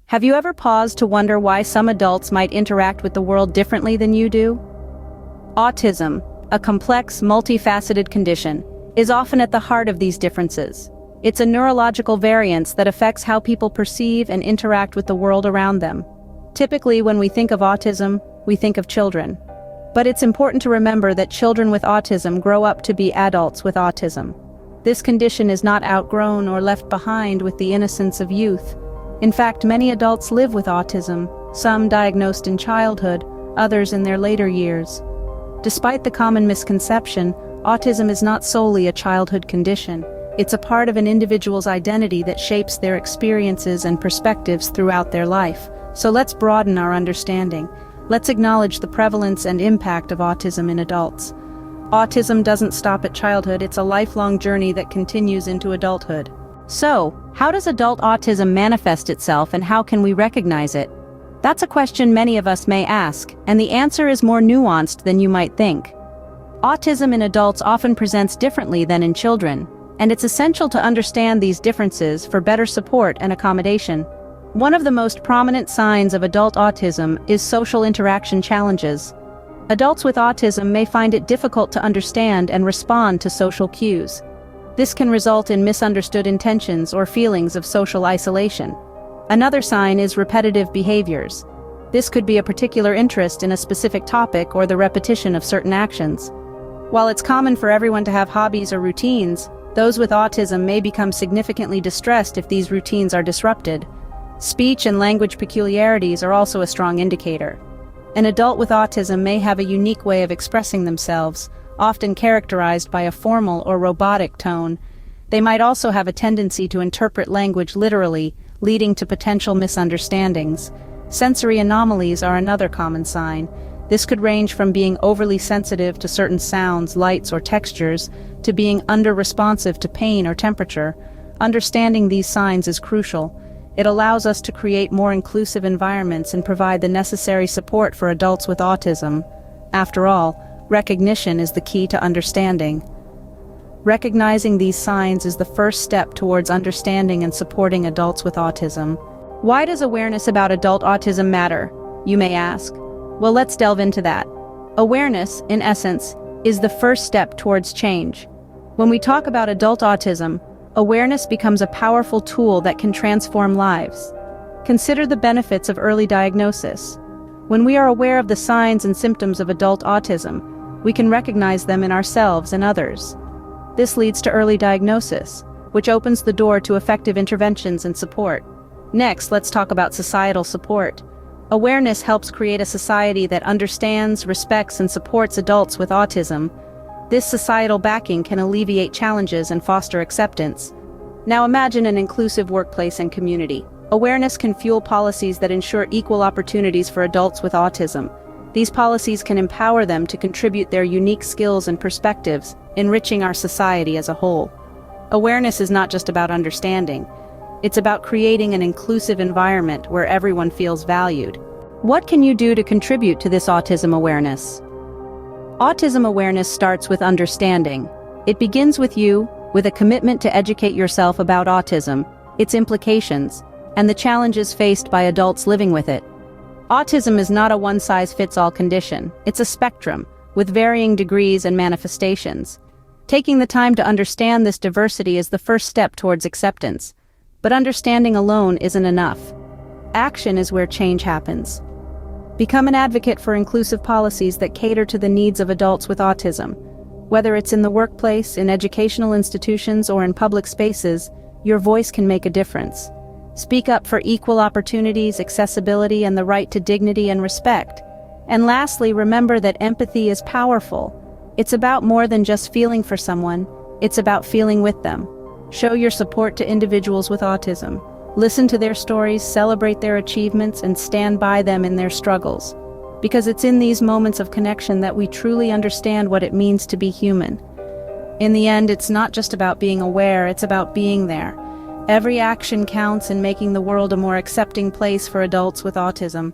Have you ever paused to wonder why some adults might interact with the world differently than you do? Autism, a complex, multifaceted condition, is often at the heart of these differences. It's a neurological variance that affects how people perceive and interact with the world around them. Typically, when we think of autism, we think of children. But it's important to remember that children with autism grow up to be adults with autism. This condition is not outgrown or left behind with the innocence of youth. In fact, many adults live with autism, some diagnosed in childhood, others in their later years. Despite the common misconception, autism is not solely a childhood condition. It's a part of an individual's identity that shapes their experiences and perspectives throughout their life. So let's broaden our understanding. Let's acknowledge the prevalence and impact of autism in adults. Autism doesn't stop at childhood, it's a lifelong journey that continues into adulthood. So, how does adult autism manifest itself and how can we recognize it? That's a question many of us may ask, and the answer is more nuanced than you might think. Autism in adults often presents differently than in children, and it's essential to understand these differences for better support and accommodation. One of the most prominent signs of adult autism is social interaction challenges. Adults with autism may find it difficult to understand and respond to social cues. This can result in misunderstood intentions or feelings of social isolation. Another sign is repetitive behaviors. This could be a particular interest in a specific topic or the repetition of certain actions. While it's common for everyone to have hobbies or routines, those with autism may become significantly distressed if these routines are disrupted. Speech and language peculiarities are also a strong indicator. An adult with autism may have a unique way of expressing themselves, often characterized by a formal or robotic tone. They might also have a tendency to interpret language literally, leading to potential misunderstandings. Sensory anomalies are another common sign. This could range from being overly sensitive to certain sounds, lights, or textures, to being under-responsive to pain or temperature. Understanding these signs is crucial. It allows us to create more inclusive environments and provide the necessary support for adults with autism. After all, recognition is the key to understanding. Recognizing these signs is the first step towards understanding and supporting adults with autism. Why does awareness about adult autism matter, you may ask? Well, let's delve into that. Awareness, in essence, is the first step towards change. When we talk about adult autism, awareness becomes a powerful tool that can transform lives. Consider the benefits of early diagnosis. When we are aware of the signs and symptoms of adult autism, we can recognize them in ourselves and others. This leads to early diagnosis, which opens the door to effective interventions and support. Next, let's talk about societal support. Awareness helps create a society that understands, respects, and supports adults with autism. This societal backing can alleviate challenges and foster acceptance. Now imagine an inclusive workplace and community. Awareness can fuel policies that ensure equal opportunities for adults with autism. These policies can empower them to contribute their unique skills and perspectives, enriching our society as a whole. Awareness is not just about understanding. It's about creating an inclusive environment where everyone feels valued. What can you do to contribute to this autism awareness? Autism awareness starts with understanding. It begins with you, with a commitment to educate yourself about autism, its implications, and the challenges faced by adults living with it. Autism is not a one-size-fits-all condition. It's a spectrum, with varying degrees and manifestations. Taking the time to understand this diversity is the first step towards acceptance. But understanding alone isn't enough. Action is where change happens. Become an advocate for inclusive policies that cater to the needs of adults with autism. Whether it's in the workplace, in educational institutions, or in public spaces, your voice can make a difference. Speak up for equal opportunities, accessibility, and the right to dignity and respect. And lastly, remember that empathy is powerful. It's about more than just feeling for someone, it's about feeling with them. Show your support to individuals with autism. Listen to their stories, celebrate their achievements, and stand by them in their struggles. Because it's in these moments of connection that we truly understand what it means to be human. In the end, it's not just about being aware, it's about being there. Every action counts in making the world a more accepting place for adults with autism.